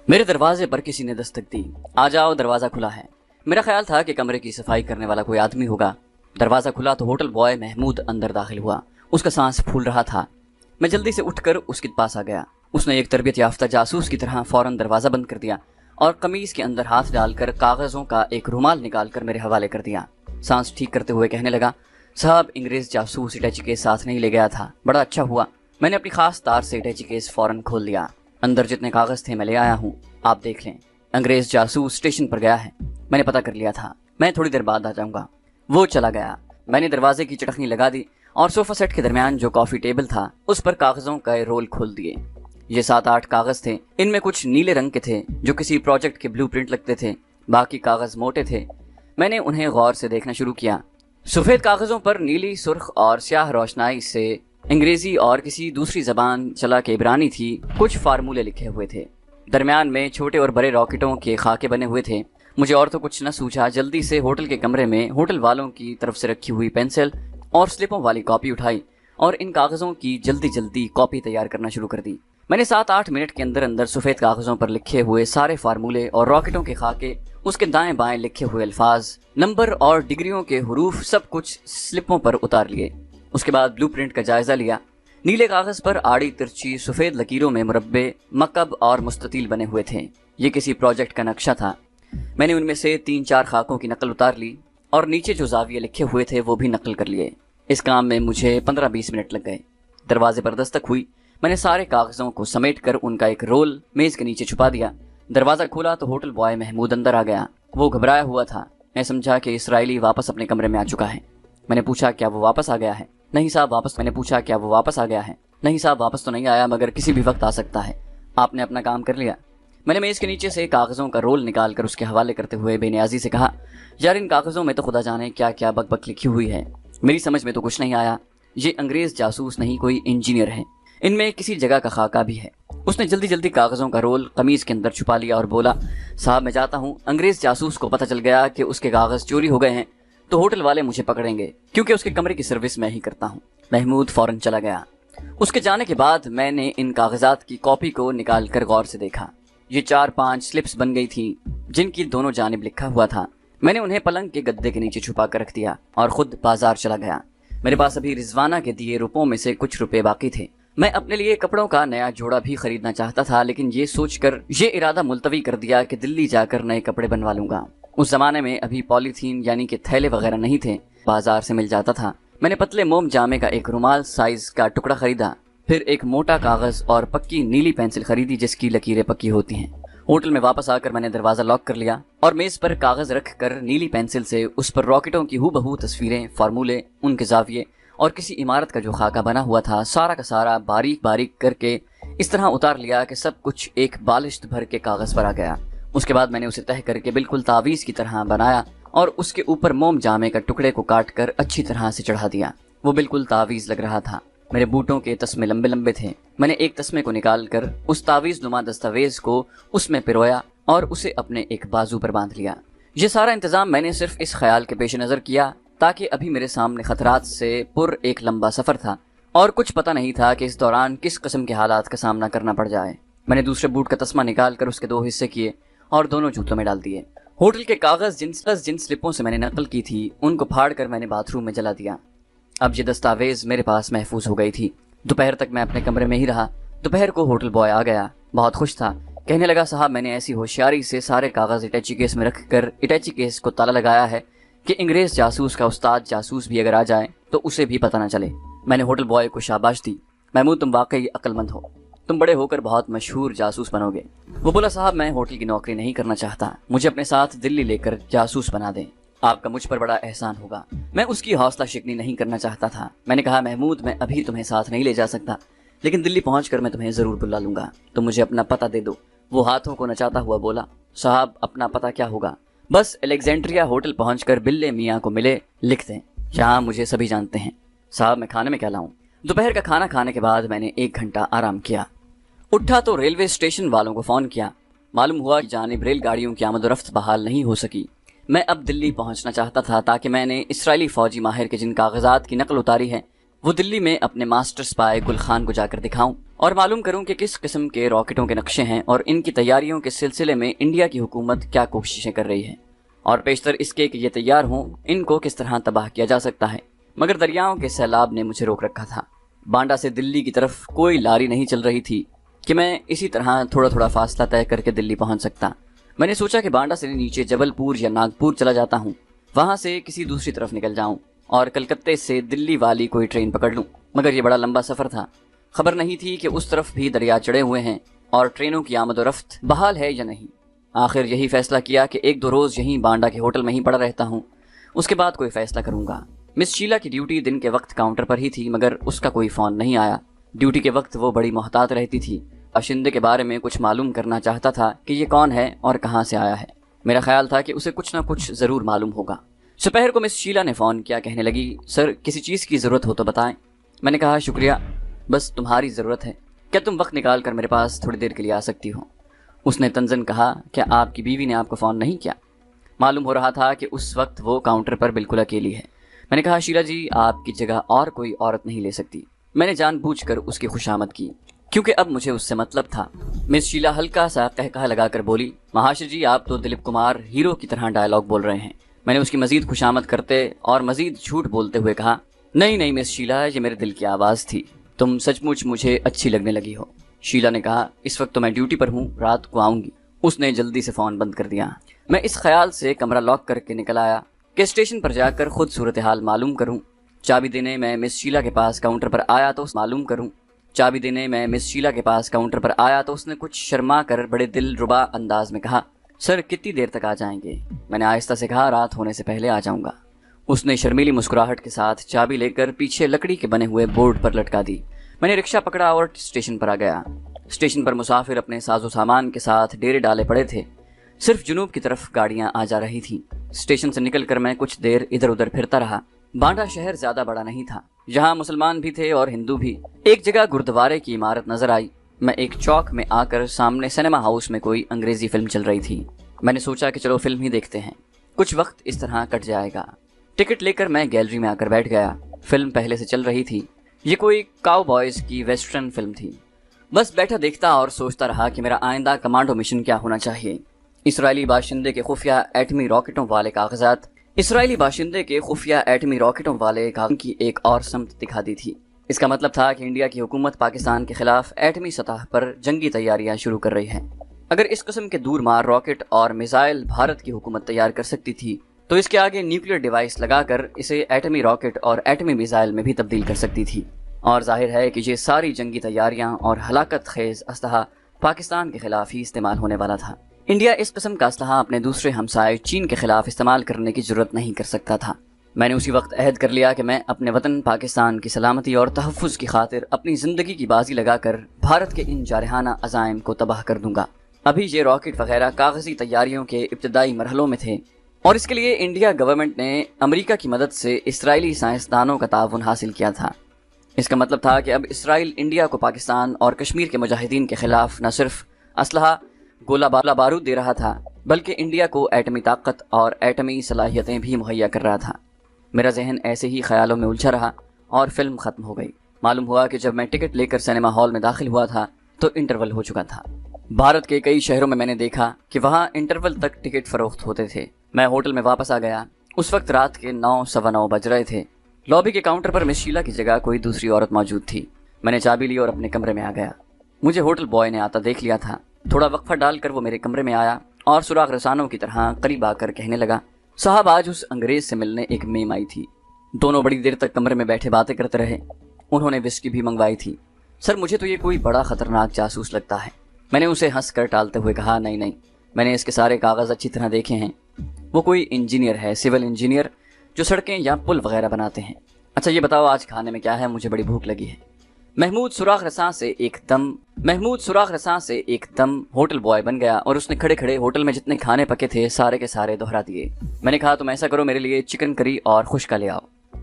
میرے دروازے پر کسی نے دستک دی۔ آ جاؤ، دروازہ کھلا ہے۔ میرا خیال تھا کہ کمرے کی صفائی کرنے والا کوئی آدمی ہوگا۔ دروازہ کھلا تو ہوٹل بوائے محمود اندر داخل ہوا۔ اس کا سانس پھول رہا تھا۔ میں جلدی سے اٹھ کر اس کے پاس آ گیا۔ اس نے ایک تربیت یافتہ جاسوس کی طرح فوراً دروازہ بند کر دیا اور قمیض کے اندر ہاتھ ڈال کر کاغذوں کا ایک رومال نکال کر میرے حوالے کر دیا۔ سانس ٹھیک کرتے ہوئے کہنے لگا، صاحب انگریز جاسوس اٹیچی کیس ساتھ نہیں لے گیا تھا، بڑا اچھا ہوا۔ میں نے اپنی خاص تار سے اٹیچی کیس فوراً کھول دیا۔ اندر جتنے کاغذ تھے میں لے آیا ہوں، آپ دیکھ لیں۔ انگریز جاسوس اسٹیشن پر گیا ہے، میں نے پتہ کر لیا تھا، میں تھوڑی دیر بعد آ جاؤں گا۔ وہ چلا گیا۔ میں نے دروازے کی چٹخنی لگا دی اور صوفہ سیٹ کے درمیان جو کافی ٹیبل تھا اس پر کاغذوں کا رول کھول دیے۔ یہ 7-8 کاغذ تھے۔ ان میں کچھ نیلے رنگ کے تھے جو کسی پروجیکٹ کے بلو پرنٹ لگتے تھے، باقی کاغذ موٹے تھے۔ میں نے انہیں غور سے دیکھنا شروع کیا۔ سفید کاغذوں پر نیلی، سرخ اور سیاہ روشنائی سے انگریزی اور کسی دوسری زبان چلا کے عبرانی تھی کچھ فارمولے لکھے ہوئے تھے۔ درمیان میں چھوٹے اور بڑے راکٹوں کے خاکے بنے ہوئے تھے۔ مجھے اور تو کچھ نہ سوچا، جلدی سے ہوٹل کے کمرے میں ہوٹل والوں کی طرف سے رکھی ہوئی پینسل اور سلپوں والی کاپی اٹھائی اور ان کاغذوں کی جلدی کاپی تیار کرنا شروع کر دی۔ میں نے 7-8 منٹ کے اندر سفید کاغذوں پر لکھے ہوئے سارے فارمولے اور راکٹوں کے خاکے، اس کے دائیں بائیں لکھے ہوئے الفاظ، نمبر اور ڈگریوں کے حروف سب کچھ سلپوں پر اتار لیے۔ اس کے بعد بلو پرنٹ کا جائزہ لیا۔ نیلے کاغذ پر آڑی ترچی سفید لکیروں میں مربع، مکعب اور مستطیل بنے ہوئے تھے۔ یہ کسی پروجیکٹ کا نقشہ تھا۔ میں نے ان میں سے 3-4 خاکوں کی نقل اتار لی اور نیچے جو زاویے لکھے ہوئے تھے وہ بھی نقل کر لیے۔ اس کام میں مجھے 15-20 منٹ لگ گئے۔ دروازے پر دستک ہوئی۔ میں نے سارے کاغذوں کو سمیٹ کر ان کا ایک رول میز کے نیچے چھپا دیا۔ دروازہ کھولا تو ہوٹل بوائے محمود اندر آ گیا۔ وہ گھبرایا ہوا تھا۔ میں سمجھا کہ اسرائیلی واپس اپنے کمرے میں آ چکا ہے۔ میں نے پوچھا، کیا وہ واپس آ گیا ہے؟ نہیں صاحب، واپس تو نہیں آیا، مگر کسی بھی وقت آ سکتا ہے۔ آپ نے اپنا کام کر لیا؟ میں نے میز کے نیچے سے کاغذوں کا رول نکال کر اس کے حوالے کرتے ہوئے بے نیازی سے کہا، یار ان کاغذوں میں تو خدا جانے کیا کیا بک بک لکھی ہوئی ہے، میری سمجھ میں تو کچھ نہیں آیا۔ یہ انگریز جاسوس نہیں، کوئی انجینئر ہے، ان میں کسی جگہ کا خاکہ بھی ہے۔ اس نے جلدی کاغذوں کا رول قمیض کے اندر چھپا لیا اور بولا، صاحب میں جاتا ہوں، انگریز جاسوس کو پتہ چل گیا کہ اس کے کاغذ چوری ہو گئے ہیں تو ہوٹل والے مجھے پکڑیں گے، کیونکہ اس کے کمرے کی سروس میں ہی کرتا ہوں۔ محمود فوراً چلا گیا۔ اس کے جانے کے بعد میں نے ان کاغذات کی کاپی کو نکال کر غور سے دیکھا۔ یہ 4-5 سلپس بن گئی تھیں جن کی دونوں جانب لکھا ہوا تھا۔ میں نے انہیں پلنگ کے گدے کے نیچے چھپا کر رکھ دیا اور خود بازار چلا گیا۔ میرے پاس ابھی رضوانہ کے دیے روپوں میں سے کچھ روپے باقی تھے۔ میں اپنے لیے کپڑوں کا نیا جوڑا بھی خریدنا چاہتا تھا، لیکن یہ سوچ کر یہ ارادہ ملتوی کر دیا کہ دلی جا کر نئے کپڑے بنوا لوں گا۔ اس زمانے میں ابھی پولیتھین یعنی کہ تھیلے وغیرہ نہیں تھے، بازار سے مل جاتا تھا۔ میں نے پتلے موم جامے کا ایک رومال سائز کا ٹکڑا خریدا، پھر ایک موٹا کاغذ اور پکی نیلی پینسل خریدی جس کی لکیریں پکی ہوتی ہیں۔ ہوٹل میں واپس آ کر میں نے دروازہ لاک کر لیا اور میز پر کاغذ رکھ کر نیلی پینسل سے اس پر راکٹوں کی ہو تصویریں، فارمولے، ان کے زاویے اور کسی عمارت کا جو خاکہ بنا ہوا تھا سارا کا سارا باریک کر کے اس طرح اتار لیا کہ سب کچھ ایک بالشت بھر کے کاغذ پر آ گیا۔ اس کے بعد میں نے اسے تہہ کر کے بالکل تعویذ کی طرح بنایا اور اس کے اوپر موم جامے کا ٹکڑے کو کاٹ کر اچھی طرح سے چڑھا دیا۔ وہ بالکل تعویذ لگ رہا تھا۔ میرے بوٹوں کے تسمے لمبے تھے۔ میں نے ایک تسمے کو نکال کر اس تعویذ نما دستاویز کو اس میں پرویا اور اسے اپنے ایک بازو پر باندھ لیا۔ یہ سارا انتظام میں نے صرف اس خیال کے پیش نظر کیا تاکہ ابھی میرے سامنے خطرات سے پر ایک لمبا سفر تھا اور کچھ پتہ نہیں تھا کہ اس دوران کس قسم کے حالات کا سامنا کرنا پڑ جائے۔ میں نے دوسرے بوٹ کا تسمہ نکال کر اس کے 2 حصے کیے اور دونوں جوتوں میں ڈال دیے۔ ہوٹل کے کاغذ جن سلپوں سے میں نے نقل کی تھی ان کو پھاڑ کر میں نے باتھ روم میں جلا دیا۔ اب یہ دستاویز میرے پاس محفوظ ہو گئی تھی۔ دوپہر تک میں اپنے کمرے میں ہی رہا۔ دوپہر کو ہوٹل بوائے آ گیا، بہت خوش تھا۔ کہنے لگا، صاحب میں نے ایسی ہوشیاری سے سارے کاغذ اٹیچی کیس میں رکھ کر اٹیچی کیس کو تالا لگایا ہے کہ انگریز جاسوس کا استاد جاسوس بھی اگر آ جائے تو اسے بھی پتہ نہ چلے۔ میں نے ہوٹل بوائے کو شاباش دی۔ محمود تم واقعی عقل مند ہو، تم بڑے ہو کر بہت مشہور جاسوس بنو گے۔ وہ بولا، صاحب میں ہوٹل کی نوکری نہیں کرنا چاہتا، مجھے اپنے ساتھ دلی لے کر جاسوس بنا دیں، آپ کا مجھ پر بڑا احسان ہوگا۔ میں اس کی حوصلہ شکنی نہیں کرنا چاہتا تھا۔ میں نے کہا، محمود میں ابھی تمہیں ساتھ نہیں لے جا سکتا، لیکن دلی پہنچ کر میں تمہیں ضرور بلا لوں گا، تم مجھے اپنا پتہ دے دو۔ وہ ہاتھوں کو نچاتا ہوا بولا، صاحب اپنا پتہ کیا ہوگا، بس الیگزینڈریا ہوٹل پہنچ کر بلے میاں کو ملے، لکھ دیں، یہاں مجھے سبھی جانتے ہیں۔ صاحب میں کھانے میں کیا لاؤں؟ دوپہر کا کھانا کھانے کے بعد میں نے 1 گھنٹہ آرام کیا۔ اٹھا تو ریلوے اسٹیشن والوں کو فون کیا۔ معلوم ہوا کہ جانب ریل گاڑیوں کی آمد و رفت بحال نہیں ہو سکی۔ میں اب دلی پہنچنا چاہتا تھا تاکہ میں نے اسرائیلی فوجی ماہر کے جن کاغذات کی نقل اتاری ہے وہ دلی میں اپنے ماسٹر سپائے گل خان کو جا کر دکھاؤں اور معلوم کروں کہ کس قسم کے راکٹوں کے نقشے ہیں اور ان کی تیاریوں کے سلسلے میں انڈیا کی حکومت کیا کوششیں کر رہی ہے، اور بیشتر اس کے کہ یہ تیار ہوں ان کو کس طرح تباہ کیا جا سکتا ہے۔ مگر دریاؤں کے سیلاب نے مجھے روک رکھا تھا۔ بانڈا سے دلی کی طرف کوئی لاری نہیں چل رہی تھی کہ میں اسی طرح تھوڑا تھوڑا فاصلہ طے کر کے دلی پہنچ سکتا۔ میں نے سوچا کہ بانڈا سے نیچے جبل پور یا ناگپور چلا جاتا ہوں، وہاں سے کسی دوسری طرف نکل جاؤں اور کلکتے سے دلی والی کوئی ٹرین پکڑ لوں۔ مگر یہ بڑا لمبا سفر تھا، خبر نہیں تھی کہ اس طرف بھی دریا چڑھے ہوئے ہیں اور ٹرینوں کی آمد و رفت بحال ہے یا نہیں۔ آخر یہی فیصلہ کیا کہ 1-2 روز یہیں بانڈا کے ہوٹل میں ہی پڑا رہتا ہوں، اس کے بعد کوئی فیصلہ کروں گا۔ مس شیلا کی ڈیوٹی دن کے وقت کاؤنٹر پر ہی تھی، مگر اس کا کوئی فون نہیں آیا۔ ڈیوٹی کے وقت وہ بڑی محتاط رہتی تھی۔ باشندے کے بارے میں کچھ معلوم کرنا چاہتا تھا کہ یہ کون ہے اور کہاں سے آیا ہے۔ میرا خیال تھا کہ اسے کچھ نہ کچھ ضرور معلوم ہوگا۔ دوپہر کو مس شیلا نے فون کیا، کہنے لگی، سر کسی چیز کی ضرورت ہو تو بتائیں۔ میں نے کہا، شکریہ، بس تمہاری ضرورت ہے، کیا تم وقت نکال کر میرے پاس تھوڑی دیر کے لیے آ سکتی ہو؟ اس نے تنزن کہا، کیا آپ کی بیوی نے آپ کو فون نہیں کیا؟ معلوم ہو رہا تھا کہ اس وقت وہ کاؤنٹر پر بالکل اکیلی ہے۔ میں نے کہا، شیلا جی، آپ کی جگہ اور کوئی عورت نہیں لے سکتی۔ میں نے جان بوجھ کر اس کی خوشامد کی کیونکہ اب مجھے اس سے مطلب تھا۔ مس شیلا ہلکا سا قہقہہ لگا کر بولی، مہاشر جی، آپ تو دلیپ کمار ہیرو کی طرح ڈائلاگ بول رہے ہیں۔ میں نے اس کی مزید خوشامد کرتے اور مزید جھوٹ بولتے ہوئے کہا، نہیں مس شیلا، یہ میرے دل کی آواز تھی، تم سچ مچ مجھے اچھی لگنے لگی ہو۔ شیلا نے کہا، اس وقت تو میں ڈیوٹی پر ہوں، رات کو آؤں گی۔ اس نے جلدی سے فون بند کر دیا۔ میں اس خیال سے کمرہ لاک کر کے نکل آیا کہ اسٹیشن پر جا کر خود صورتحال معلوم کروں۔ چابی دینے میں مس شیلا کے پاس کاؤنٹر پر آیا تو اس نے کچھ شرما کر بڑے دل ربا انداز میں کہا، سر کتنی دیر تک آ جائیں گے؟ میں نے آہستہ سے کہا، رات ہونے سے پہلے آ جاؤں گا۔ اس نے شرمیلی مسکراہٹ کے ساتھ چابی لے کر پیچھے لکڑی کے بنے ہوئے بورڈ پر لٹکا دی۔ میں نے رکشہ پکڑا اور اسٹیشن پر آ گیا۔ اسٹیشن پر مسافر اپنے ساز و سامان کے ساتھ ڈیرے ڈالے پڑے تھے، صرف جنوب کی طرف گاڑیاں آ جا رہی تھیں۔ اسٹیشن سے نکل کر میں کچھ دیر ادھر ادھر پھرتا رہا۔ بانڈا شہر زیادہ بڑا نہیں تھا، یہاں مسلمان بھی تھے اور ہندو بھی۔ ایک جگہ گردوارے کی عمارت نظر آئی۔ میں ایک چوک میں آ کر سامنے سینما ہاؤس میں کوئی انگریزی فلم چل رہی تھی۔ میں نے سوچا کہ چلو فلم ہی دیکھتے ہیں، کچھ وقت اس طرح کٹ جائے گا۔ ٹکٹ لے کر میں گیلری میں آ کر بیٹھ گیا۔ فلم پہلے سے چل رہی تھی، یہ کوئی کاؤ بوائز کی ویسٹرن فلم تھی۔ بس بیٹھا دیکھتا اور سوچتا رہا کہ میرا آئندہ کمانڈو مشن کیا ہونا چاہیے۔ اسرائیلی باشندے کے خفیہ ایٹمی راکٹوں والے کاغذات کی ایک اور سمت دکھا دی تھی۔ اس کا مطلب تھا کہ انڈیا کی حکومت پاکستان کے خلاف ایٹمی سطح پر جنگی تیاریاں شروع کر رہی ہے۔ اگر اس قسم کے دور مار راکٹ اور میزائل بھارت کی حکومت تیار کر سکتی تھی تو اس کے آگے نیوکلیر ڈیوائس لگا کر اسے ایٹمی راکٹ اور ایٹمی میزائل میں بھی تبدیل کر سکتی تھی، اور ظاہر ہے کہ یہ ساری جنگی تیاریاں اور ہلاکت خیز اسلحہ پاکستان کے خلاف ہی استعمال ہونے والا تھا۔ انڈیا اس قسم کا اسلحہ اپنے دوسرے ہمسائے چین کے خلاف استعمال کرنے کی ضرورت نہیں کر سکتا تھا۔ میں نے اسی وقت عہد کر لیا کہ میں اپنے وطن پاکستان کی سلامتی اور تحفظ کی خاطر اپنی زندگی کی بازی لگا کر بھارت کے ان جارحانہ عزائم کو تباہ کر دوں گا۔ ابھی یہ راکٹ وغیرہ کاغذی تیاریوں کے ابتدائی مرحلوں میں تھے، اور اس کے لیے انڈیا گورنمنٹ نے امریکہ کی مدد سے اسرائیلی سائنسدانوں کا تعاون حاصل کیا تھا۔ اس کا مطلب تھا کہ اب اسرائیل انڈیا کو پاکستان اور کشمیر کے مجاہدین کے خلاف نہ صرف اسلحہ گولہ بارود دے رہا تھا بلکہ انڈیا کو ایٹمی طاقت اور ایٹمی صلاحیتیں بھی مہیا کر رہا تھا۔ میرا ذہن ایسے ہی خیالوں میں الجھا رہا اور فلم ختم ہو گئی۔ معلوم ہوا کہ جب میں ٹکٹ لے کر سینما ہال میں داخل ہوا تھا تو انٹرول ہو چکا تھا۔ بھارت کے کئی شہروں میں نے دیکھا کہ وہاں انٹرول تک ٹکٹ فروخت ہوتے تھے۔ میں ہوٹل میں واپس آ گیا۔ اس وقت رات کے 9:15 بج رہے تھے۔ لابی کے کاؤنٹر پر مس شیلا کی جگہ کوئی دوسری عورت موجود تھی۔ میں نے چابی لی اور اپنے کمرے میں آ گیا۔ مجھے ہوٹل بوائے نے آتا دیکھ لیا تھا۔ تھوڑا وقفہ ڈال کر وہ میرے کمرے میں آیا اور سراغ رسانوں کی طرح قریب آ کر کہنے لگا، صاحب آج اس انگریز سے ملنے ایک میم آئی تھی۔ دونوں بڑی دیر تک کمرے میں بیٹھے باتیں کرتے رہے۔ انہوں نے وسکی بھی منگوائی تھی۔ سر مجھے تو یہ کوئی بڑا خطرناک جاسوس لگتا ہے۔ میں نے اسے ہنس کر ٹالتے ہوئے کہا، نہیں، میں نے اس کے سارے کاغذ اچھی طرح دیکھے ہیں۔ وہ کوئی انجینئر ہے، سول انجینئر، جو سڑکیں یا پل وغیرہ بناتے ہیں۔ اچھا یہ بتاؤ آج کھانے میں کیا ہے، مجھے بڑی بھوک لگی ہے۔ محمود سراغ رساں سے ایک دم ہوٹل بوائے بن گیا اور اس نے کھڑے کھڑے ہوٹل میں جتنے کھانے پکے تھے سارے کے سارے دہرا دیے۔ میں نے کہا، تم ایسا کرو، میرے لیے چکن کری اور خشکا لے آؤ۔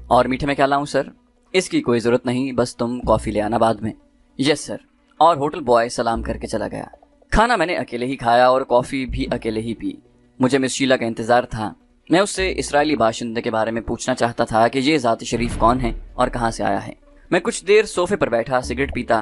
اور میٹھے میں کیا لاؤں سر؟ اس کی کوئی ضرورت نہیں، بس تم کافی لے آنا بعد میں۔ یس سر۔ اور ہوٹل بوائے سلام کر کے چلا گیا۔ کھانا میں نے اکیلے ہی کھایا اور کافی بھی اکیلے ہی پی۔ مجھے مس شیلا کا انتظار تھا۔ میں اس سے اسرائیلی باشندے کے بارے میں پوچھنا چاہتا تھا کہ یہ ذات شریف کون ہے اور کہاں سے آیا ہے۔ میں کچھ دیر صوفے پر بیٹھا سگریٹ پیتا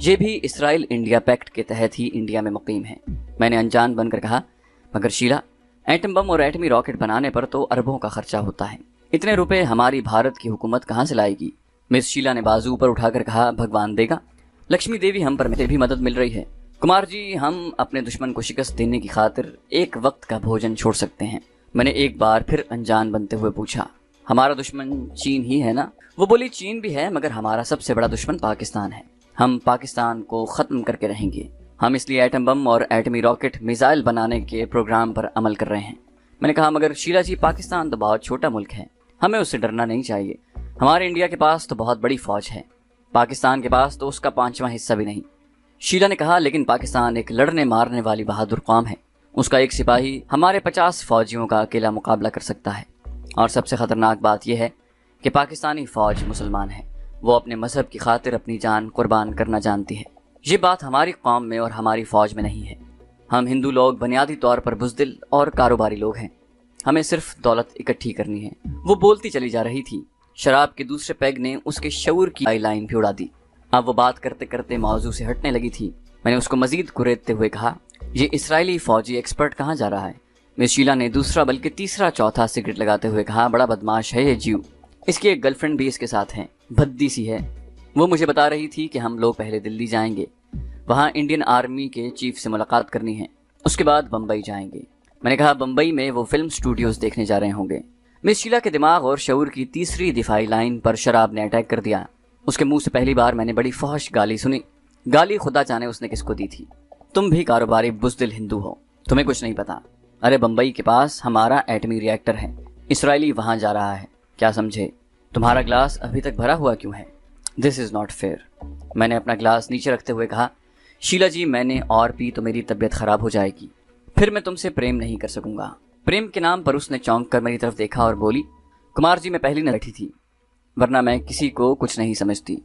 یہ بھی اسرائیل انڈیا پیکٹ کے تحت ہی انڈیا میں مقیم ہے۔ میں نے انجان بن کر کہا، مگر شیلا، ایٹم بم اور ایٹمی راکٹ بنانے پر تو اربوں کا خرچہ ہوتا ہے، اتنے روپے ہماری بھارت کی حکومت کہاں سے لائے گی؟ مس شیلا نے بازو پر اٹھا کر کہا، بھگوان دے گا، لکشمی دیوی ہم پر بھی مدد مل رہی ہے۔ کمار جی، ہم اپنے دشمن کو شکست دینے کی خاطر ایک وقت کا بھوجن چھوڑ سکتے ہیں۔ میں نے ایک بار پھر انجان بنتے ہوئے پوچھا، ہمارا دشمن چین ہی ہے نا؟ وہ بولی، چین بھی ہے، مگر ہمارا سب سے بڑا دشمن پاکستان ہے، ہم پاکستان کو ختم کر کے رہیں گے، ہم اس لیے ایٹم بم اور ایٹمی راکٹ میزائل بنانے کے پروگرام پر عمل کر رہے ہیں۔ میں نے کہا، مگر شیلا جی، پاکستان تو بہت چھوٹا ملک ہے، ہمیں اس سے ڈرنا نہیں چاہیے، ہمارے انڈیا کے پاس تو بہت بڑی فوج ہے، پاکستان کے پاس تو اس کا 5واں حصہ بھی نہیں۔ شیلا نے کہا، لیکن پاکستان ایک لڑنے مارنے والی بہادر قوم ہے، اس کا ایک سپاہی ہمارے 50 فوجیوں کا اکیلا مقابلہ کر سکتا ہے، اور سب سے خطرناک بات یہ ہے کہ پاکستانی فوج مسلمان ہے، وہ اپنے مذہب کی خاطر اپنی جان قربان کرنا جانتی ہے۔ یہ بات ہماری قوم میں اور ہماری فوج میں نہیں ہے، ہم ہندو لوگ بنیادی طور پر بزدل اور کاروباری لوگ ہیں، ہمیں صرف دولت اکٹھی کرنی ہے۔ وہ بولتی چلی جا رہی تھی، شراب کے دوسرے پیگ نے اس کے شعور کی آئی لائن بھی اڑا دی۔ اب وہ بات کرتے کرتے موضوع سے ہٹنے لگی تھی۔ میں نے اس کو مزید کریدتے ہوئے کہا، یہ اسرائیلی فوجی ایکسپرٹ کہاں جا رہا ہے؟ مس شیلا نے دوسرا بلکہ تیسرا چوتھا سگریٹ لگاتے ہوئے کہا، بڑا بدماش ہے یہ جیو، اس کی ایک گرل فرینڈ بھی اس کے ساتھ ہے، بھدی سی ہے۔ وہ مجھے بتا رہی تھی کہ ہم لوگ پہلے دلی جائیں گے، وہاں انڈین آرمی کے چیف سے ملاقات کرنی ہے، اس کے بعد بمبئی جائیں گے۔ میں نے کہا، بمبئی میں وہ فلم سٹوڈیوز دیکھنے جا رہے ہوں گے۔ مس شیلا کے دماغ اور شعور کی تیسری دفاعی لائن پر شراب نے اٹیک کر دیا۔ اس کے منہ سے پہلی بار میں نے بڑی فحش گالی سنی، گالی خدا جانے اس نے کس کو دی تھی۔ تم بھی کاروباری بزدل ہندو ہو، تمہیں کچھ نہیں پتا۔ ارے بمبئی کے پاس ہمارا ایٹمی ری ایکٹر ہے، اسرائیلی وہاں جا رہا ہے، کیا سمجھے؟ تمہارا گلاس ابھی تک بھرا ہوا کیوں ہے؟ دس از ناٹ فیئر۔ میں نے اپنا گلاس نیچے رکھتے ہوئے کہا، شیلا جی، میں نے اور پی تو میری طبیعت خراب ہو جائے گی، پھر میں تم سے پریم نہیں کر سکوں گا۔ پریم کے نام پر اس نے چونک کر میری طرف دیکھا اور بولی، کمار جی، میں پہلی نہ بیٹھی تھی، ورنہ میں کسی کو کچھ نہیں سمجھتی،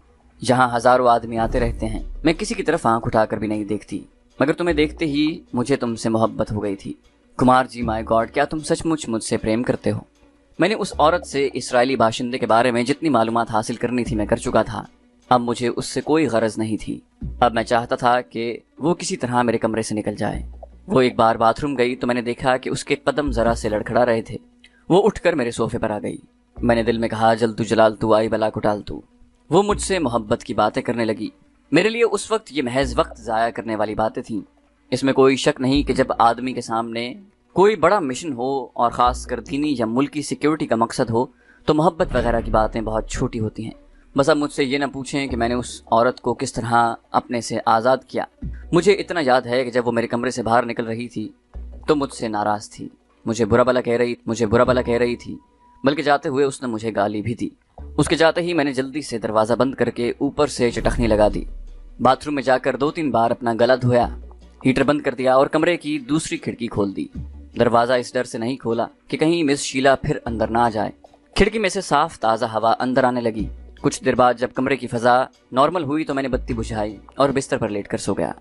یہاں ہزاروں آدمی آتے رہتے ہیں، میں کسی کی طرف آنکھ اٹھا کر بھی نہیں دیکھتی، مگر تمہیں دیکھتے ہی مجھے تم سے محبت ہو گئی تھی۔ کمار جی، مائی گاڈ، کیا تم سچ مجھ سے پریم کرتے ہو؟ میں نے اس عورت سے اسرائیلی باشندے کے بارے میں جتنی معلومات حاصل کرنی تھی میں کر چکا تھا، اب مجھے اس سے کوئی غرض نہیں تھی۔ اب میں چاہتا تھا کہ وہ کسی طرح میرے کمرے سے نکل جائے۔ وہ ایک بار باتھ روم گئی تو میں نے دیکھا کہ اس کے قدم ذرا سے لڑکھڑا رہے تھے، وہ اٹھ کر میرے صوفے پر آ گئی۔ میں نے دل میں کہا، جلتو جلالتو آئی بلا کٹالتو۔ وہ مجھ سے محبت کی باتیں کرنے لگی۔ میرے لیے اس وقت یہ محض وقت ضائع کرنے والی باتیں تھیں۔ اس میں کوئی شک نہیں کہ جب آدمی کے سامنے کوئی بڑا مشن ہو اور خاص کر دینی یا ملکی سیکیورٹی کا مقصد ہو تو محبت وغیرہ کی باتیں بہت چھوٹی ہوتی ہیں۔ بس اب مجھ سے یہ نہ پوچھیں کہ میں نے اس عورت کو کس طرح اپنے سے آزاد کیا۔ مجھے اتنا یاد ہے کہ جب وہ میرے کمرے سے باہر نکل رہی تھی تو مجھ سے ناراض تھی، مجھے برا بھلا کہہ رہی تھی، بلکہ جاتے ہوئے اس نے مجھے گالی بھی دی۔ اس کے جاتے ہی میں نے جلدی سے دروازہ بند کر کے اوپر سے چٹخنی لگا دی، باتھ روم میں جا کر 2-3 بار اپنا گلا دھویا، ہیٹر بند کر دیا اور کمرے کی دوسری کھڑکی کھول دی۔ دروازہ اس ڈر سے نہیں کھولا کہ کہیں مس شیلا پھر اندر نہ آ جائے۔ کھڑکی میں سے صاف تازہ ہوا اندر آنے لگی۔ کچھ دیر بعد جب کمرے کی فضا نارمل ہوئی تو میں نے بتی بجھائی اور بستر پر لیٹ کر سو گیا۔